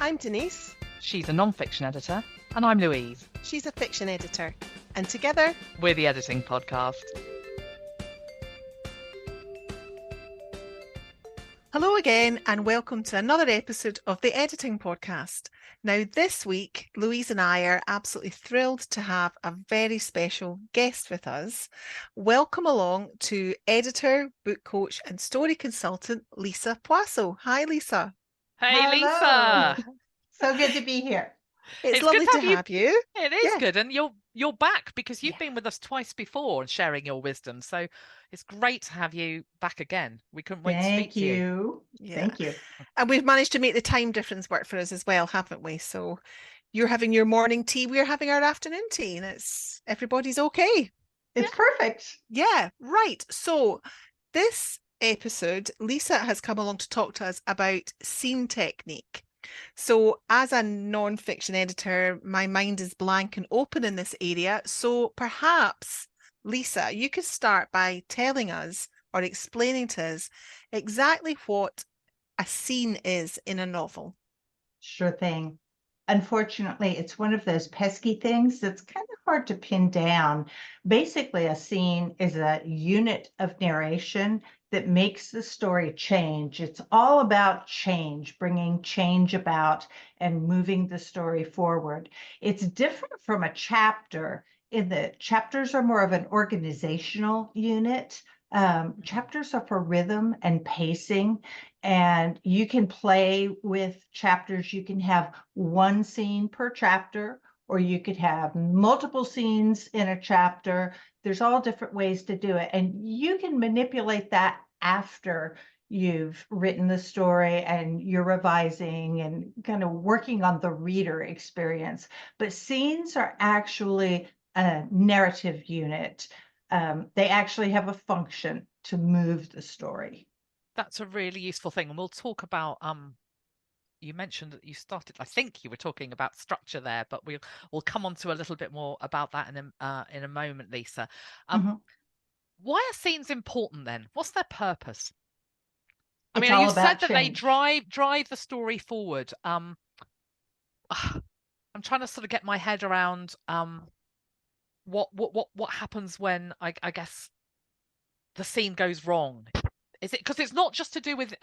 I'm Denise. She's a non-fiction editor, and I'm Louise. She's a fiction editor. And together, we're the Editing Podcast. Hello again, and welcome to another episode of the Editing Podcast. Now, this week, Louise and I are absolutely thrilled to have a very special guest with us. Welcome along to editor, book coach, and story consultant, Lisa Poisso. Hi, Lisa. Hey, Hello. Lisa. So good to be here. It's lovely to have you. It is good, and you're back because you've Yeah. been with us twice before and sharing your wisdom. So it's great to have you back again. We couldn't wait to speak to you. Thank you. And we've managed to make the time difference work for us as well, haven't we? So you're having your morning tea, we're having our afternoon tea, and everybody's okay. It's perfect. Yeah, right. So this episode, Lisa has come along to talk to us about scene technique. So as a non-fiction editor, my mind is blank and open in this area. So perhaps, Lisa, you could start by telling us or explaining to us exactly what a scene is in a novel. Sure thing. Unfortunately, it's one of those pesky things that's kind of hard to pin down. Basically, a scene is a unit of narration that makes the story change. It's all about change, bringing change about and moving the story forward. It's different from a chapter in that chapters are more of an organizational unit. Chapters are for rhythm and pacing, and you can play with chapters. You can have one scene per chapter, or you could have multiple scenes in a chapter. There's all different ways to do it, and you can manipulate that after you've written the story and you're revising and kind of working on the reader experience. But scenes are actually a narrative unit. They actually have a function to move the story. That's a really useful thing, and we'll talk about you mentioned that you started, I think you were talking about structure there, but we'll come on to a little bit more about that in a moment, Lisa. Why are scenes important then? What's their purpose? I mean, you said that they drive the story forward. I'm trying to sort of get my head around what happens when I guess the scene goes wrong. Is it because it's not just to do with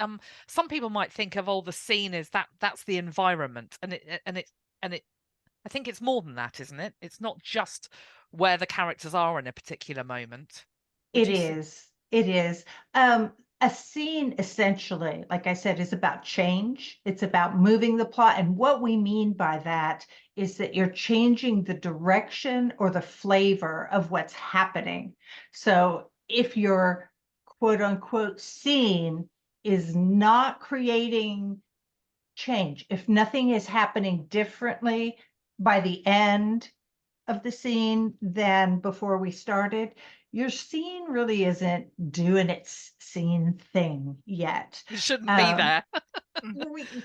some people might think of the scene is that's the environment, and it I think it's more than that, isn't it? It's not just where the characters are in a particular moment. It is. A scene essentially, like I said, is about change. It's about moving the plot. And what we mean by that is that you're changing the direction or the flavor of what's happening. So if your quote unquote scene is not creating change, if nothing is happening differently by the end of the scene than before we started, your scene really isn't doing its scene thing yet. It shouldn't be there.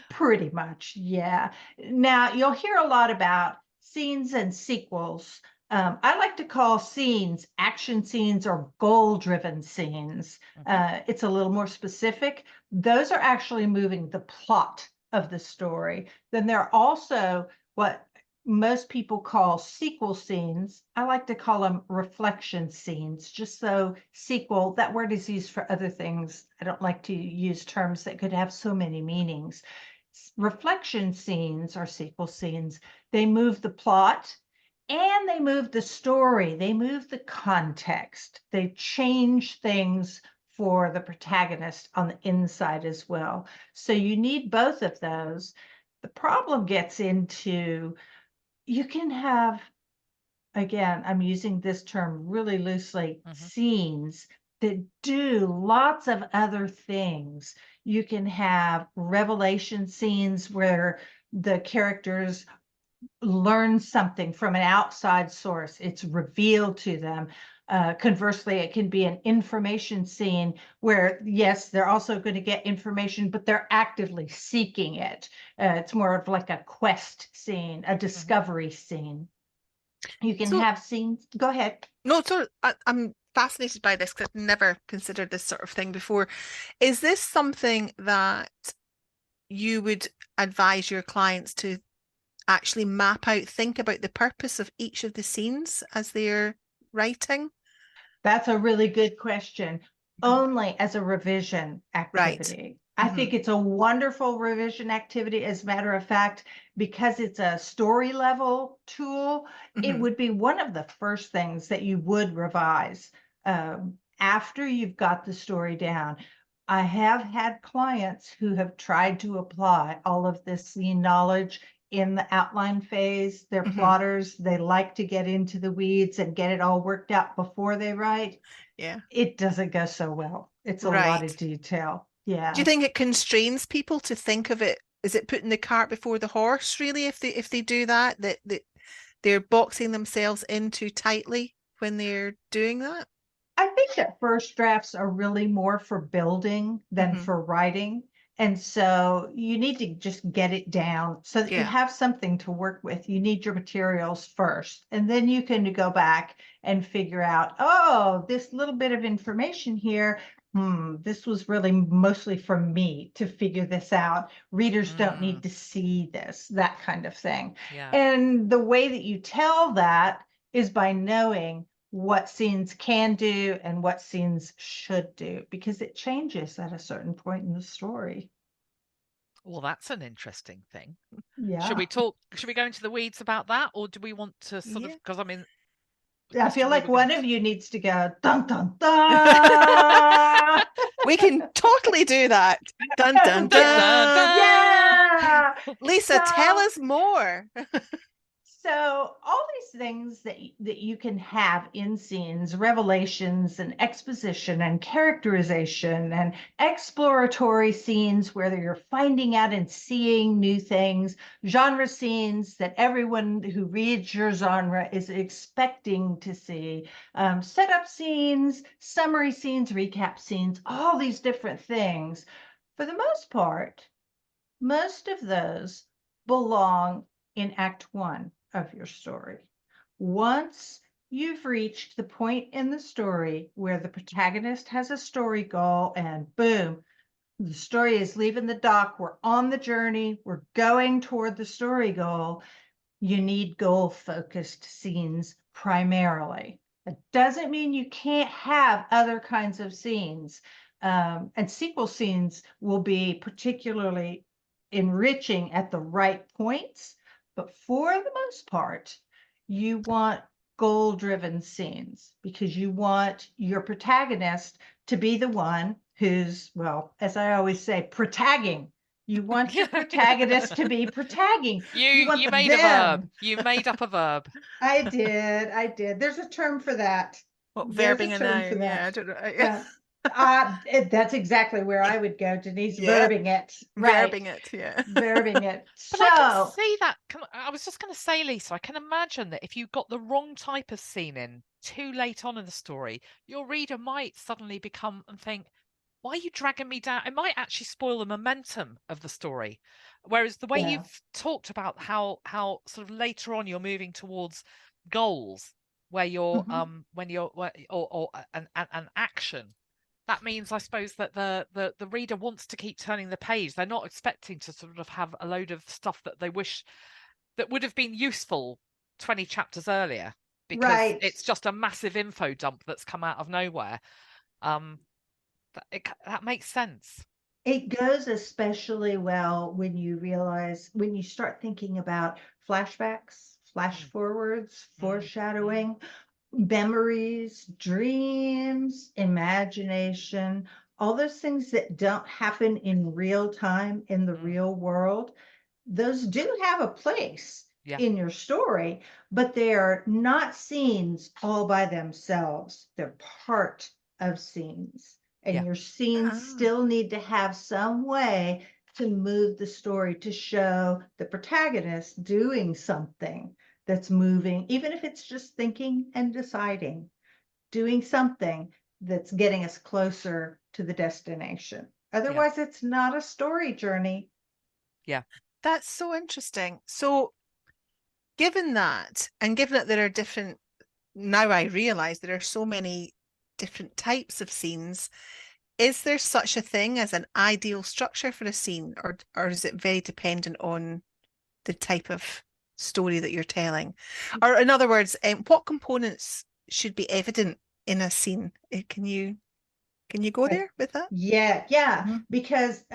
Pretty much, yeah. Now, you'll hear a lot about scenes and sequels. I like to call scenes action scenes or goal-driven scenes. It's a little more specific. Those are actually moving the plot of the story. Then there are also what most people call sequel scenes. I like to call them reflection scenes, just so sequel, that word is used for other things. I don't like to use terms that could have so many meanings. Reflection scenes or sequel scenes, they move the plot and they move the story. They move the context. They change things for the protagonist on the inside as well. So you need both of those. The problem gets into you can have, again, I'm using this term really loosely, scenes that do lots of other things. You can have revelation scenes where the characters learn something from an outside source. It's revealed to them. Conversely, it can be an information scene where, yes, they're also going to get information, but they're actively seeking it. It's more of like a quest scene, a discovery scene. You can have scenes. Go ahead. No, so I'm fascinated by this because I've never considered this sort of thing before. Is this something that you would advise your clients to actually map out, think about the purpose of each of the scenes as they're writing? That's a really good question. Mhm. Only as a revision Right. activity. I think it's a wonderful revision activity. As a matter of fact, because it's a story level tool, it would be one of the first things that you would revise after you've got the story down. I have had clients who have tried to apply all of this scene knowledge in the outline phase. They're plotters. They like to get into the weeds and get it all worked out before they write. Yeah. It doesn't go so well. It's a lot of Right. detail. Do Yeah. you think it constrains people to think of it? Is it putting the cart before the horse, really, if they do that, that they're boxing themselves in too tightly when they're doing that? I think that first drafts are really more for building than for writing. And so you need to just get it down so that you Yeah. have something to work with. You need your materials first, and then you can go back and figure out, oh, this little bit of information here. This was really mostly for me to figure this out. Readers don't need to see this, that kind of thing. Yeah. And the way that you tell that is by knowing what scenes can do and what scenes should do, because it changes at a certain point in the story. Well, that's an interesting thing. Should Yeah. we go into the weeds about that, or do we want to sort of, Yeah. because I mean, I feel originally like we're going one of you needs to go dun dun dun. We can totally do that. Dun dun Dun, dun, dun. dun. Yeah. Lisa, tell So us more. So all these things that you can have in scenes, revelations and exposition and characterization and exploratory scenes where you're finding out and seeing new things, genre scenes that everyone who reads your genre is expecting to see, setup scenes, summary scenes, recap scenes, all these different things. For the most part, most of those belong in Act One of your story. Once you've reached the point in the story where the protagonist has a story goal and boom, the story is leaving the dock, we're on the journey, we're going toward the story goal, you need goal focused scenes primarily. That doesn't mean you can't have other kinds of scenes. And sequel scenes will be particularly enriching at the right points. But for the most part, you want goal driven scenes because you want your protagonist to be the one who's, well, as I always say, protagging. You want your protagonist to be protagging. You want You the made a verb. them. You made up a verb. I did. There's a term for that. What, There's verbing a a term for noun? Yeah, that. I don't know. That's exactly where I would go, Denise. Yeah. Verbing it. Right. Verbing it, yeah. Verbing it. But I can So see that. I was just going to say, Lisa, I can imagine that if you got the wrong type of scene in too late on in the story, your reader might suddenly become and think, why are you dragging me down? It might actually spoil the momentum of the story. Whereas the way yeah. you've talked about how sort of later on you're moving towards goals, where you're when you're or an action, that means I suppose that the reader wants to keep turning the page. They're not expecting to sort of have a load of stuff that they wish that would have been useful 20 chapters earlier, because Right. it's just a massive info dump that's come out of nowhere. That makes sense. It goes especially well when you start thinking about flashbacks, flash forwards, foreshadowing, memories, dreams, imagination, all those things that don't happen in real time in the real world. Those do have a place in your story, but they are not scenes all by themselves. They're part of scenes. And your scenes still need to have some way to move the story to show the protagonist doing something that's moving, even if it's just thinking and deciding, doing something that's getting us closer to the destination. Otherwise, it's not a story journey. Yeah. That's so interesting. So, given that, and given that there are different, now I realize there are so many different types of scenes, is there such a thing as an ideal structure for a scene, or is it very dependent on the type of story that you're telling? Or in other words, what components should be evident in a scene? Can you go Right. there with that? Yeah, yeah, Mhm. because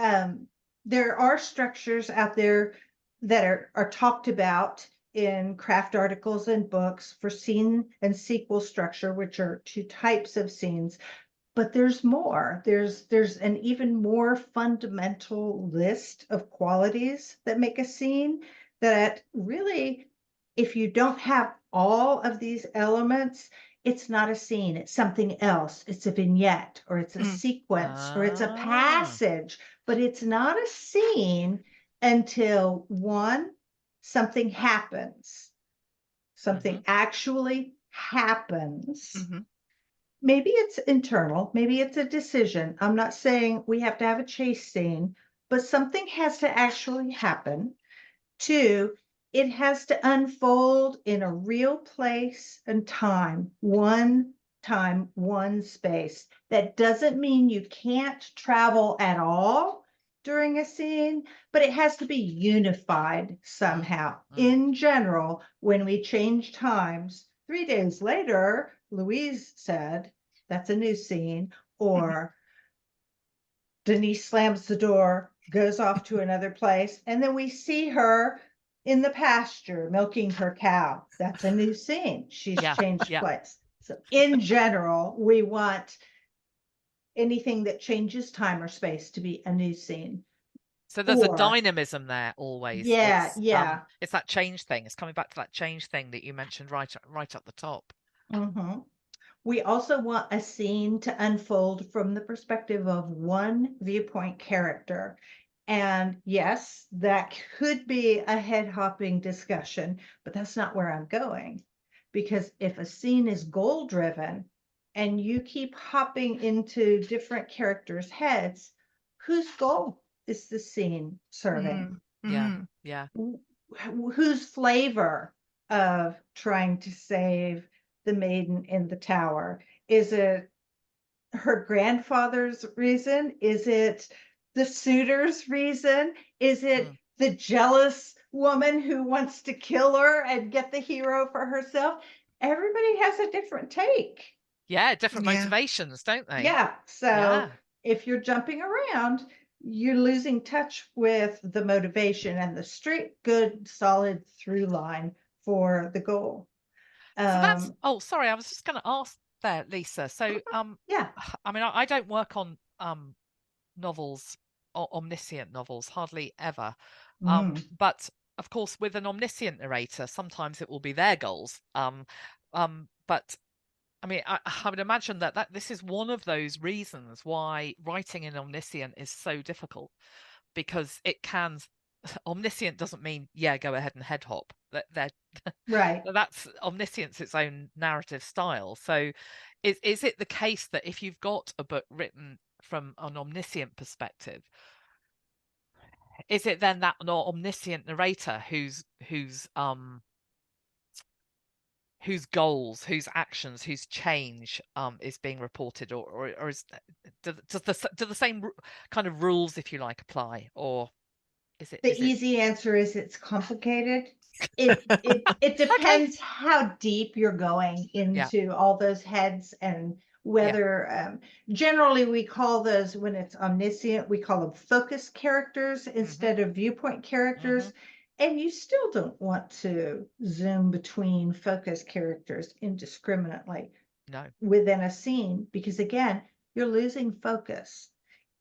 there are structures out there that are talked about in craft articles and books for scene and sequel structure, which are two types of scenes. But there's more. There's an even more fundamental list of qualities that make a scene that really, if you don't have all of these elements, it's not a scene, it's something else. It's a vignette, or it's a Mm. sequence, or it's a Ah. passage, but it's not a scene until one, something happens, Mm-hmm. something actually happens. Mhm. Maybe it's internal, maybe it's a decision. I'm not saying we have to have a chase scene, but something has to actually happen. Two, it has to unfold in a real place and time, one space. That doesn't mean you can't travel at all during a scene, but it has to be unified somehow. Mm-hmm. In general, when we change times, 3 days later, Louise said, that's a new scene, Mhm. or Denise slams the door, goes off to another place, and then we see her in the pasture milking her cow. That's a new scene. She's Yeah. changed Yeah. place. So, in general, we want anything that changes time or space to be a new scene. So there's a Or, dynamism there always. yeah, yeah. It's that change thing. It's coming back to that change thing that you mentioned right at the top. Mhm. We also want a scene to unfold from the perspective of one viewpoint character. And yes, that could be a head hopping discussion, but that's not where I'm going. Because if a scene is goal driven and you keep hopping into different characters' heads, whose goal is the scene serving? Mhm. Yeah. Mhm. Yeah. Whose flavor of trying to save the maiden in the tower? Is it her grandfather's reason? Is it the suitor's reason? Is it Mm. the jealous woman who wants to kill her and get the hero for herself? Everybody has a different take. Yeah. Different Yeah. motivations, don't they? Yeah. So Yeah. if you're jumping around, you're losing touch with the motivation and the straight, good, solid through line for the goal. So that's, Um, oh, sorry, I was just going to ask there, Lisa. So, yeah. I mean, I don't work on novels or omniscient novels, hardly ever. Mm. But of course, with an omniscient narrator, sometimes it will be their goals. But I mean, I would imagine that this is one of those reasons why writing in omniscient is so difficult, because it can. Omniscient doesn't mean, yeah, go ahead and head hop. They're Right. that's omniscience, its own narrative style. So is it the case that if you've got a book written from an omniscient perspective, is it then that omniscient narrator whose goals, whose actions, whose change is being reported, or is do the same kind of rules, if you like, apply, or The is it easy answer is it's complicated. It okay? depends how deep you're going Yeah. into all those heads, and Yeah. whether generally we call those, when it's omniscient, we call them focus characters Mm-hmm. instead of viewpoint Mm-hmm. characters. And you still don't want to zoom between focus characters indiscriminately No. within a scene, because again, you're losing focus.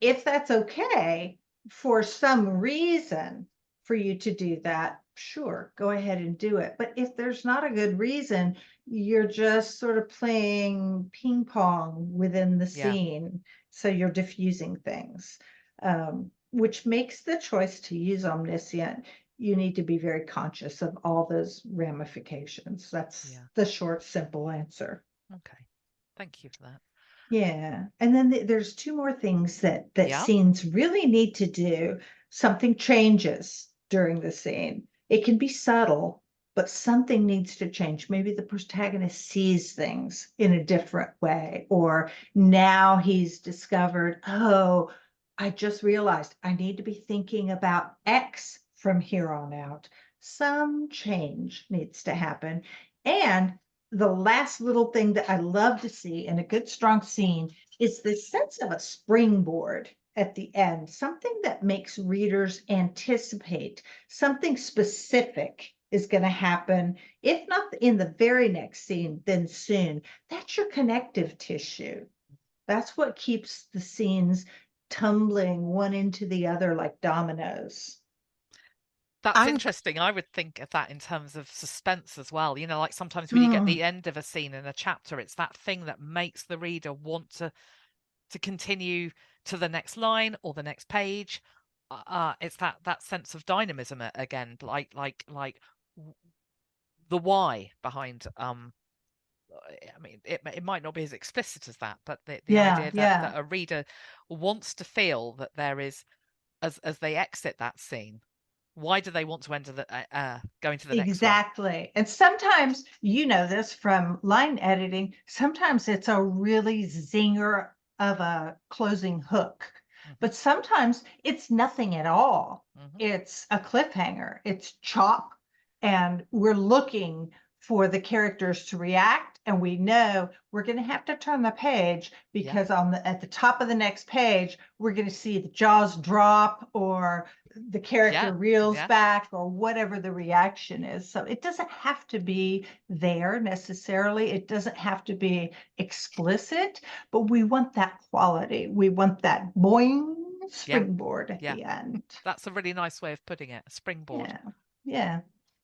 If that's okay for some reason for you to do that, sure, go ahead and do it. But if there's not a good reason, you're just sort of playing ping pong within the Yeah. scene. So you're diffusing things, which makes the choice to use omniscient. You need to be very conscious of all those ramifications. That's Yeah. the short, simple answer. Okay. Thank you for that. Yeah. And then there's two more things that Yeah. scenes really need to do. Something changes during the scene. It can be subtle. but something needs to change. Maybe the protagonist sees things in a different way, or now he's discovered, oh, I just realized I need to be thinking about X from here on out. Some change needs to happen. And the last little thing that I love to see in a good, strong scene is the sense of a springboard at the end, something that makes readers anticipate something specific is going to happen. If not in the very next scene, then soon. That's your connective tissue. That's what keeps the scenes tumbling one into the other like dominoes. That's I'm interesting. I would think of that in terms of suspense as well. Like sometimes when you get the end of a scene in a chapter, it's that thing that makes the reader want to continue to the next line or the next page. It's that sense of dynamism again, like the why behind. I mean, it might not be as explicit as that, but the idea that a reader wants to feel that there is, as they exit that scene, why do they want to enter go into the next one? Exactly. And sometimes, you know this from line editing, sometimes it's a really zinger of a closing hook, but sometimes it's nothing at all. It's a cliffhanger, it's chop, and we're looking for the characters to react, and we know we're going to have to turn the page because at the top of the next page we're going to see the jaws drop, or the character reels back, or whatever the reaction is. So it doesn't have to be there necessarily. It doesn't have to be explicit, but we want that quality. We want that boing springboard at the end. That's a really nice way of putting it, a springboard. Yeah.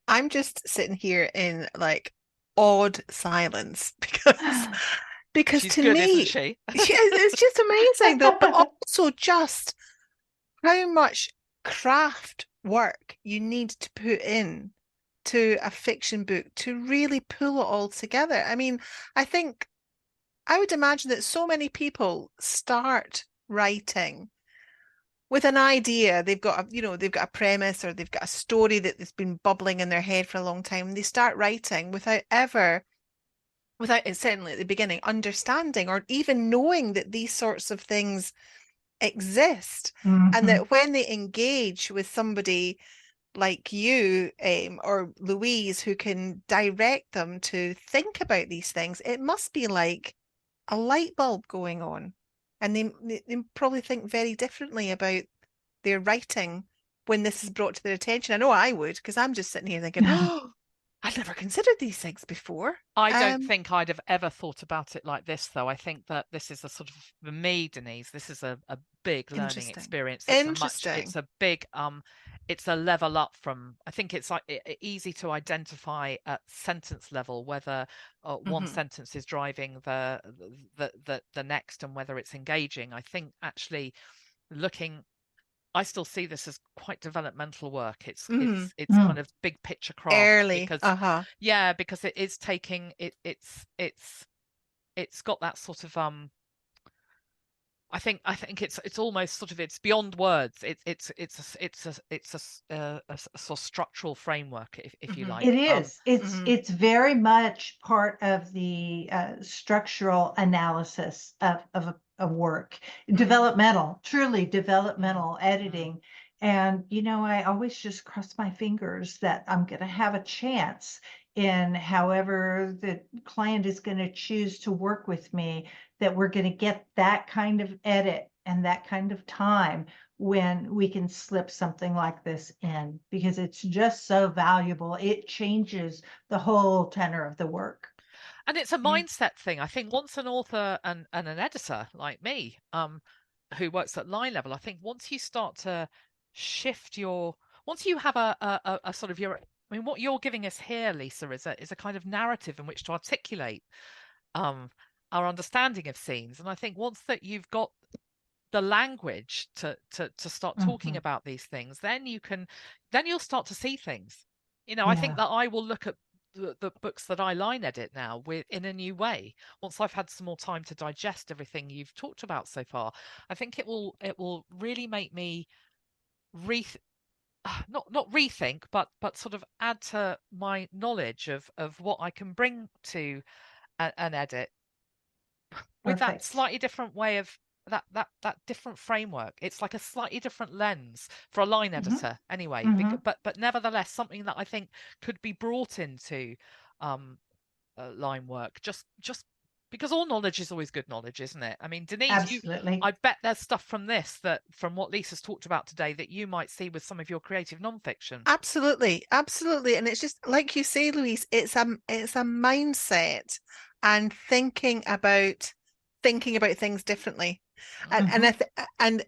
I'm just sitting here in like awed silence because she's to good, me, isn't she? it's just amazing though, but also just how much craft work you need to put in to a fiction book to really pull it all together. I mean, I would imagine that so many people start writing with an idea. They've got a premise, or they've got a story that has been bubbling in their head for a long time. And they start writing without it, certainly at the beginning, understanding or even knowing that these sorts of things exist. And that when they engage with somebody like you, or Louise, who can direct them to think about these things, it must be like a light bulb going on. And they probably think very differently about their writing when this is brought to their attention. I know I would, because I'm just sitting here thinking, oh, I'd never considered these things before. I don't think I'd have ever thought about it like this, though. I think that this is a sort of, for me, Denise, this is a big learning experience. It's a big, it's a level up from, I think it's like easy to identify at sentence level whether one sentence is driving the next and whether it's engaging. I think actually I still see this as quite developmental work. It's kind of big picture craft early, because it is taking it's got that sort of I think it's almost sort of, it's beyond words. It's a sort of structural framework, if you like. It is. It's very much part of the structural analysis of a work, developmental, truly developmental editing. And I always just cross my fingers that I'm going to have a chance in however the client is going to choose to work with me, that we're going to get that kind of edit and that kind of time when we can slip something like this in, because it's just so valuable. It changes the whole tenor of the work. And it's a mindset thing. I think once an author and an editor like me, who works at line level, I think once you start to shift once you have a sort of I mean, what you're giving us here, Lisa, is a kind of narrative in which to articulate our understanding of scenes. And I think once that you've got the language to start talking about these things, then you'll start to see things. I think that I will look at the books that I line edit now in a new way once I've had some more time to digest everything you've talked about so far. I think it will really make me not rethink, but sort of add to my knowledge of what I can bring to an edit with that Perfect. slightly different way of that different framework. It's like a slightly different lens for a line Hmm. editor anyway, Hmm. but nevertheless something that I think could be brought into um line work, just because all knowledge is always good knowledge, isn't it? I mean, Denise, Absolutely. I bet there's stuff from this, that from what Lisa's talked about today, that you might see with some of your creative nonfiction. Absolutely, absolutely. And it's just like you say, Louise, it's a mindset and thinking about things differently. And Mm, and I Hmm. th and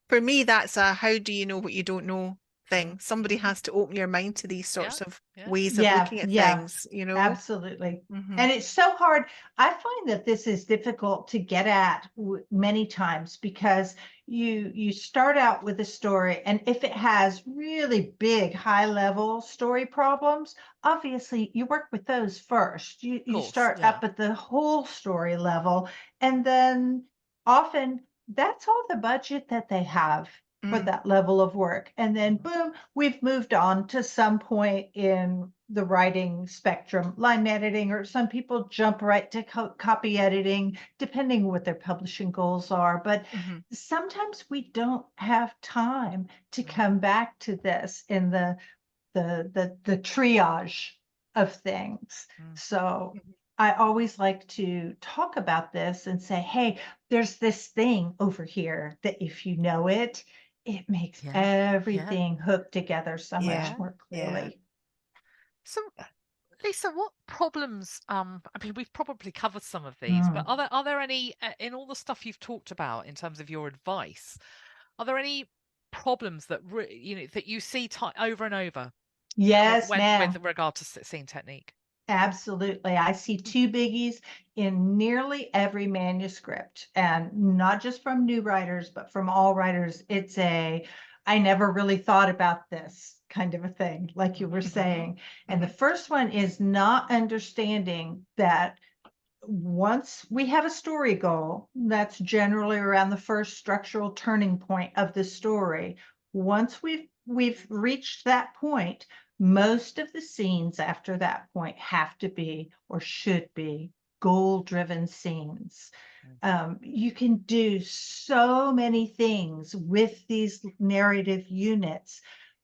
for me, that's a how do you know what you don't know mm, thing. Somebody mm. has to open your mind to these Yeah, sorts of yeah. ways of Yeah, looking at yeah, things, you know? absolutely. Hmm. And it's so hard. I find that this is difficult to get at many times because you start out with a story, and if it has really big, high level story problems, obviously you work with those first. You Of you course, start yeah. up at the whole story level, and then often that's all the budget that they have for Mm. that level of work. And then Mm, boom, we've moved on to some point in the writing spectrum, line editing, or some people jump right to copy editing, depending what their publishing goals are. But Hmm. sometimes we don't have time to mm, come back to this in the triage of things. mm. So I always like to talk about this and say, hey, there's this thing over here that if you know it, it makes Yeah, yeah, everything hook together so much Yeah, yeah. more yeah. clearly. So, Lisa, what problems? I mean, we've probably covered some of these, but Mm. are there any in all the stuff you've talked about in terms of your advice? Are there any problems that that you see over and over Yes, with ma'am. regard to scene technique? Absolutely. I see two biggies in nearly every manuscript, and not just from new writers, but from all writers. It's I never really thought about this kind of a thing, like you were Hmm. Hmm. saying. And the Hmm. first one is not understanding that once we have a story goal, that's generally around the first structural turning point of the story. Once we've reached that point, most of the scenes after that point have to be or should be goal-driven scenes. You can do so many things with these narrative units,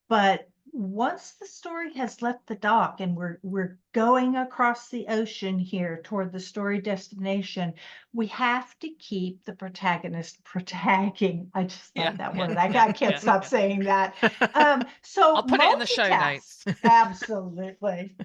but once the story has left the dock and we're going across the ocean here toward the story destination, we have to keep the protagonist protagging. I just Yeah, love that yeah, word. I can't yeah, stop yeah. saying that. I'll So put it in the show multitask. notes. Absolutely.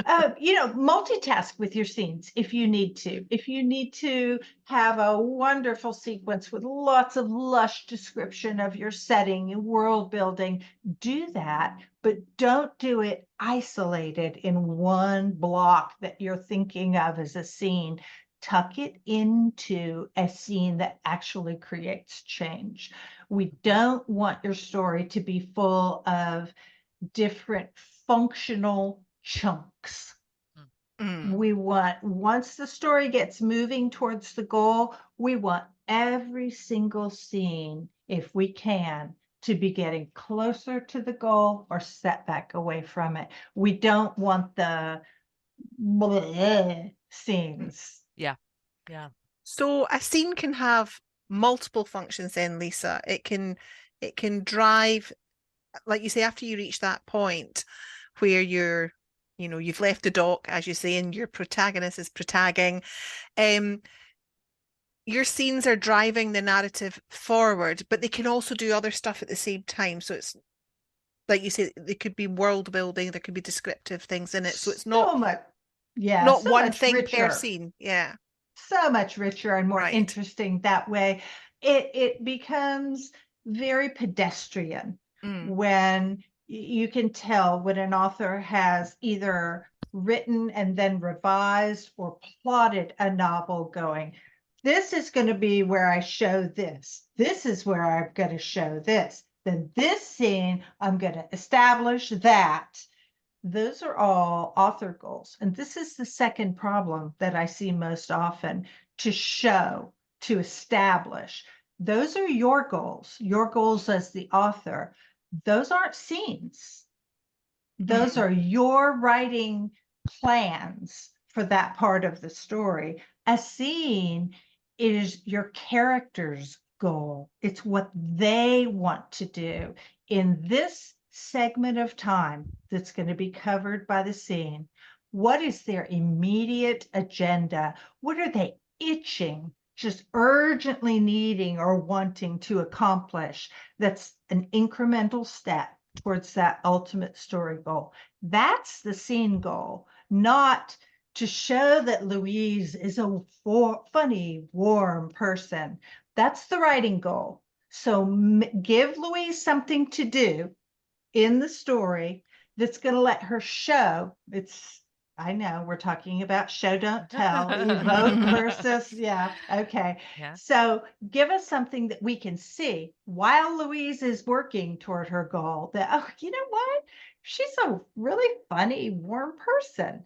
Multitask with your scenes if you need to. If you need to have a wonderful sequence with lots of lush description of your setting and world building, do that, but don't do it isolated in one block that you're thinking of as a scene. Tuck it into a scene that actually creates change. We don't want your story to be full of different functional chunks. Mm, Mm. We want, once the story gets moving towards the goal, we want every single scene, if we can, to be getting closer to the goal or set back away from it. We don't want the bleh scenes. yeah, yeah, So a scene can have multiple functions then, Lisa. It can drive, like you say, after you reach that point where you've left the dock, as you say, and your protagonist is protagging. Um, your scenes are driving the narrative forward, but they can also do other stuff at the same time. So it's like you say, there could be world building, there could be descriptive things in it. So it's not So much, yeah, not so one much thing per richer. scene. Yeah, So much richer and more right. interesting that way. It becomes very pedestrian Mm, when you can tell when an author has either written and then revised or plotted a novel going, this is going to be where I show this. This is where I'm going to show this. Then this scene, I'm going to establish that. Those are all author goals. And this is the second problem that I see most often: to show, to establish. Those are your goals as the author. those aren't scenes. Those are your writing plans for that part of the story. A scene is your character's goal. It's what they want to do in this segment of time that's going to be covered by the scene. What is their immediate agenda? What are they itching, just urgently needing or wanting to accomplish? That's an incremental step towards that ultimate story goal. That's the scene goal, not to show that Louise is a funny, warm person. That's the writing goal. So give Louise something to do in the story that's going to let her show. I know we're talking about show, don't tell, evoke versus, yeah, okay. Yeah. So give us something that we can see while Louise is working toward her goal that, oh, you know what? She's a really funny, warm person.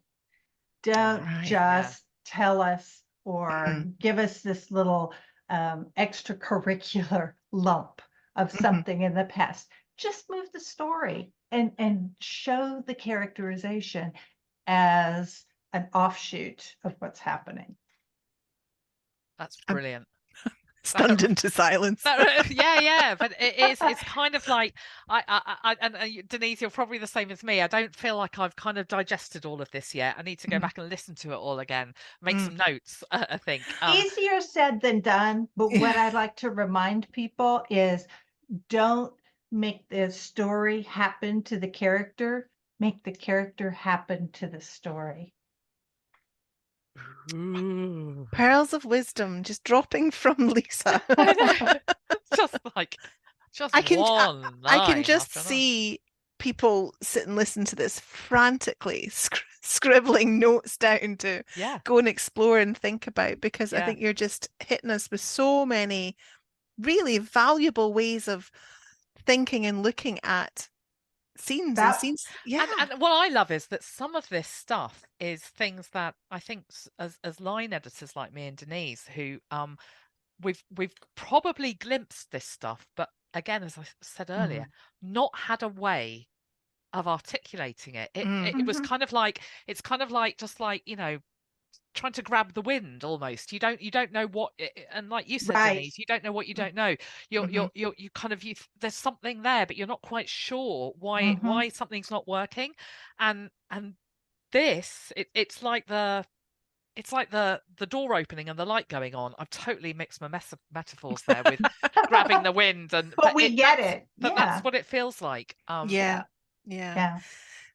Don't just tell us or give us this little extracurricular lump of something in the past. Just move the story and show the characterization as an offshoot of what's happening. That's brilliant. Stunned into silence. Yeah, but it's kind of like and Denise, you're probably the same as me. I don't feel like I've kind of digested all of this yet. I need to go back and listen to it all again, make some notes. I think easier said than done, but what I'd like to remind people is don't make the story happen to the character, make the character happen to the story. Ooh. Pearls of wisdom just dropping from Lisa. I can just see people sit and listen to this frantically scribbling notes down to go and explore and think about, because I think you're just hitting us with so many really valuable ways of thinking and looking at scenes. Yeah. And what I love is that some of this stuff is things that I think as line editors like me and Denise, who we've probably glimpsed this stuff, but again, as I said earlier, not had a way of articulating it. It was kind of like, it's kind of like just like, you know, trying to grab the wind almost. You don't know what, and like you said, Denise, you don't know what you don't know. You kind of, there's something there, but you're not quite sure why something's not working. And this, it's like the door opening and the light going on. I've totally mixed my metaphors there with grabbing the wind, but we get it. But that's what it feels like. Yeah.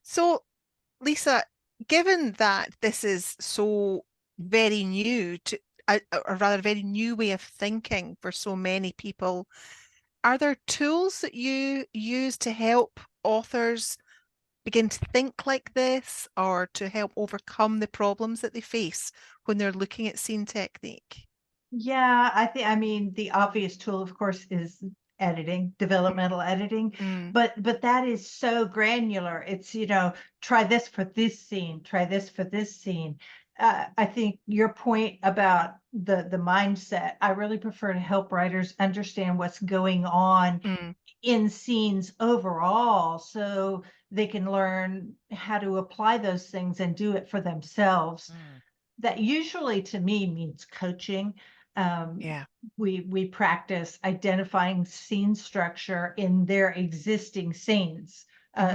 So, Lisa, given that this is so very new to, or rather, a very new way of thinking for so many people, are there tools that you use to help authors begin to think like this, or to help overcome the problems that they face when they're looking at scene technique? Yeah, I mean, the obvious tool, of course, is editing, developmental editing, but that is so granular. It's, you know, try this for this scene, try this for this scene. I think your point about the mindset, I really prefer to help writers understand what's going on in scenes overall, so they can learn how to apply those things and do it for themselves. That usually to me means coaching. We practice identifying scene structure in their existing scenes.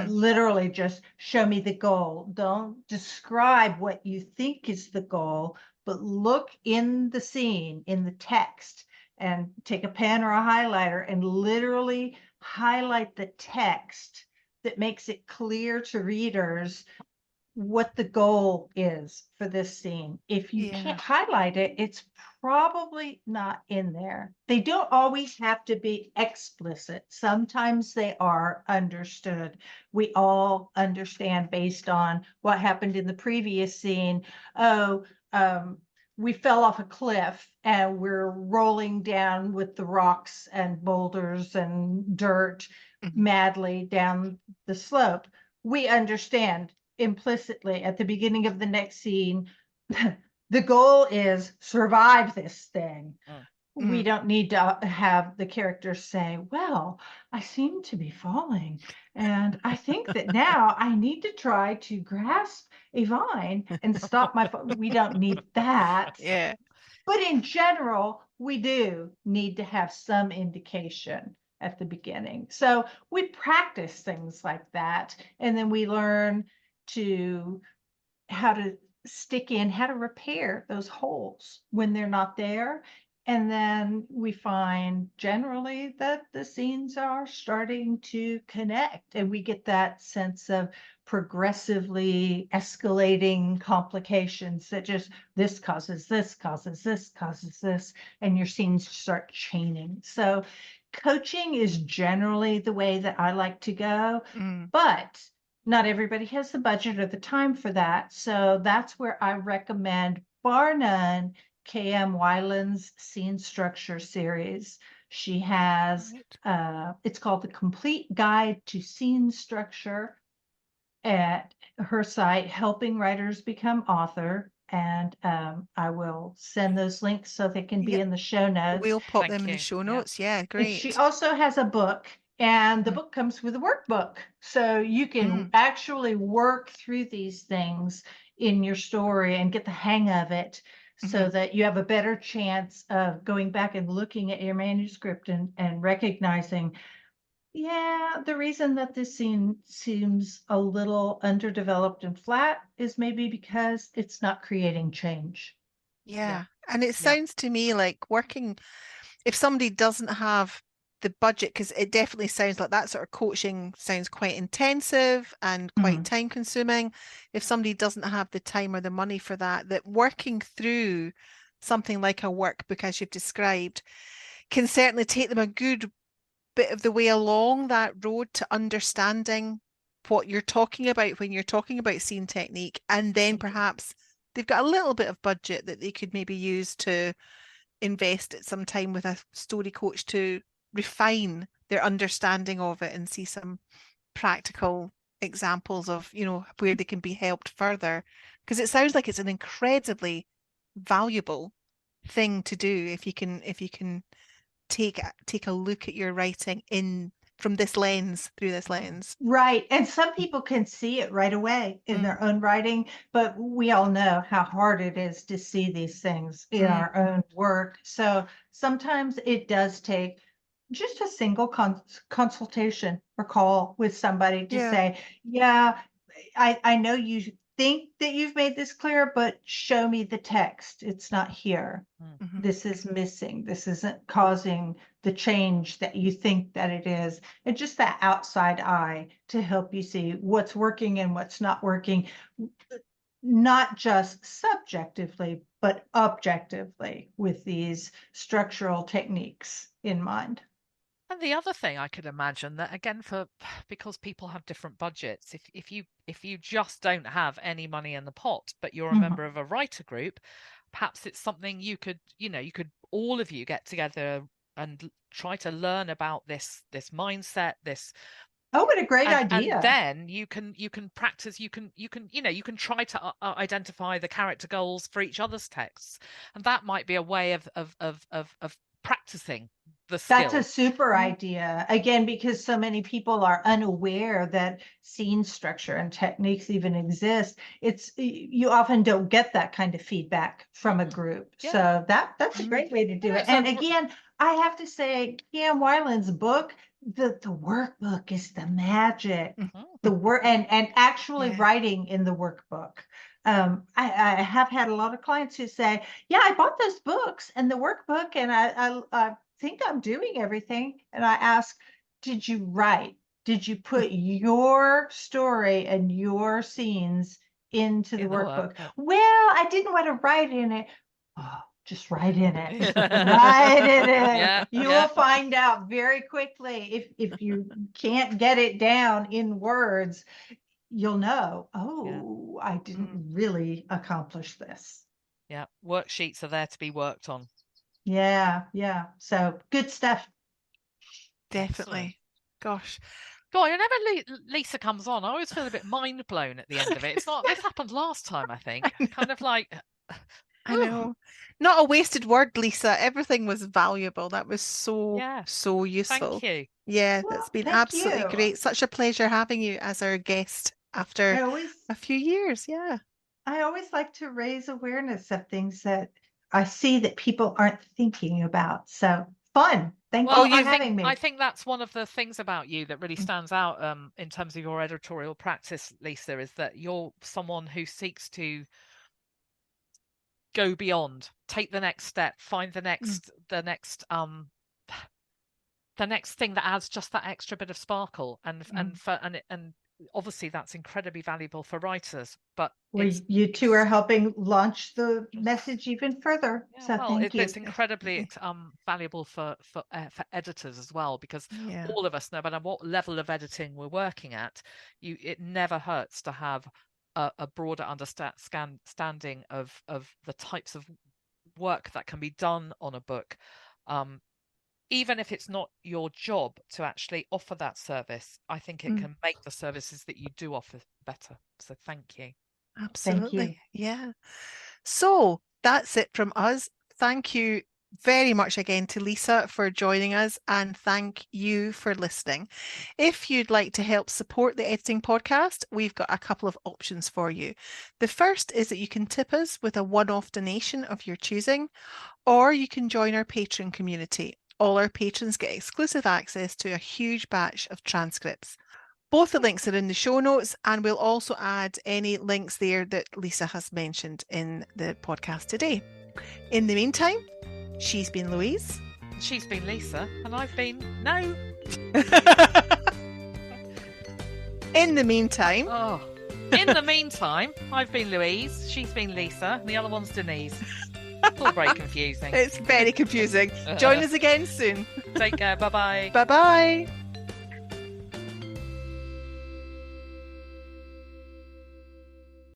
Literally just show me the goal. Don't describe what you think is the goal, but look in the scene, in the text, and take a pen or a highlighter and literally highlight the text that makes it clear to readers what the goal is for this scene. If you can't highlight it, it's probably not in there. They don't always have to be explicit. Sometimes they are understood. We all understand based on what happened in the previous scene. We fell off a cliff and we're rolling down with the rocks and boulders and dirt madly down the slope. We understand implicitly at the beginning of the next scene, the goal is survive this thing. We don't need to have the characters say, well, I seem to be falling. And I think that now I need to try to grasp a vine and stop my fall. We don't need that. Yeah. But in general, we do need to have some indication at the beginning. So we practice things like that. And then we learn to how to stick in, how to repair those holes when they're not there. And then we find generally that the scenes are starting to connect, and we get that sense of progressively escalating complications that just this causes this, causes this, causes this, and your scenes start chaining. So coaching is generally the way that I like to go, but not everybody has the budget or the time for that. So that's where I recommend, bar none, KM Weiland's Scene Structure series. She has, it's called The Complete Guide to Scene Structure at her site, Helping Writers Become Author. And I will send those links so they can be in the show notes. We'll pop Thank them in you. the show notes. Yeah, And great. she also has a book, and the book comes with a workbook. So you can actually work through these things in your story and get the hang of it so that you have a better chance of going back and looking at your manuscript and recognizing, yeah, the reason that this scene seems a little underdeveloped and flat is maybe because it's not creating change. Yeah. And it sounds to me like working, if somebody doesn't have the budget, because it definitely sounds like that sort of coaching sounds quite intensive and quite time consuming. If somebody doesn't have the time or the money for that, that working through something like a workbook, as you've described, can certainly take them a good bit of the way along that road to understanding what you're talking about when you're talking about scene technique. And then perhaps they've got a little bit of budget that they could maybe use to invest some time with a story coach to refine their understanding of it and see some practical examples of, where they can be helped further. Because it sounds like it's an incredibly valuable thing to do if you can take a look at your writing through this lens. Right. And some people can see it right away in their own writing, but we all know how hard it is to see these things in our own work. So sometimes it does take just a single consultation or call with somebody to say, yeah, I know you think that you've made this clear, but show me the text. It's not here. This is missing. This isn't causing the change that you think that it is. And just that outside eye to help you see what's working and what's not working, not just subjectively, but objectively with these structural techniques in mind. And the other thing I could imagine that, again, because people have different budgets, if you just don't have any money in the pot, but you're a member of a writer group, perhaps it's something you could all of you get together and try to learn about this mindset, this. Oh, what a great idea. And then you can practice, you can try to identify the character goals for each other's texts. And that might be a way of practicing the skill. That's a super idea. Again, because so many people are unaware that scene structure and techniques even exist. You often don't get that kind of feedback from a group. Yeah. So that's a great way to do it. And again, I have to say, KM Weiland's book, the workbook is the magic. The work and actually writing in the workbook. I have had a lot of clients who say, yeah, I bought those books and the workbook, and I think I'm doing everything. And I ask, did you write? Did you put your story and your scenes into the workbook? Well, I didn't want to write in it. Oh, just write in it. Write in it. Yeah, you will find out very quickly if you can't get it down in words. You'll know, I didn't really accomplish this. Yeah, worksheets are there to be worked on. Yeah. So good stuff. Definitely. Excellent. Gosh. God, whenever Lisa comes on, I always feel a bit mind blown at the end of it. It's not. This happened last time, I think. Kind of like I know. Not a wasted word, Lisa. Everything was valuable. That was so, Yeah, so thank useful. you. Yeah, that's Well, been thank absolutely you. great. Such a pleasure having you as our guest after I always a few years. Yeah. I always like to raise awareness of things that I see that people aren't thinking about. So fun. Thank Oh, you Well, for you. having I me. think that's one of the things about you that really stands out in terms of your editorial practice, Lisa, is that you're someone who seeks to go beyond, take the next step, find the Mm, next thing that adds just that extra bit of sparkle, Mm. and obviously that's incredibly valuable for writers, but Well, you two are it's helping launch the message even further. yeah, So well, thank it's you. incredibly definitely. valuable for editors as well, because Yeah. all of us, no matter what level of editing we're working at, it never hurts to have a broader understanding of the types of work that can be done on a book, um, even if it's not your job to actually offer that service. I think it Mm, can make the services that you do offer better. So thank you. Thank you. absolutely. Yeah. So that's it from us. Thank you very much again to Lisa for joining us, and thank you for listening. If you'd like to help support the Editing Podcast, we've got a couple of options for you. The first is that you can tip us with a one-off donation of your choosing, or you can join our Patreon community. All our patrons get exclusive access to a huge batch of transcripts. Both the links are in the show notes, and we'll also add any links there that Lisa has mentioned in the podcast today. In the meantime, she's been Louise. She's been Lisa, and I've been no. In the meantime, Oh. In the meantime, I've been Louise, she's been Lisa, and the other one's Denise. It's all very confusing. it's very confusing. Join us again soon. Take care. Bye bye. Bye bye.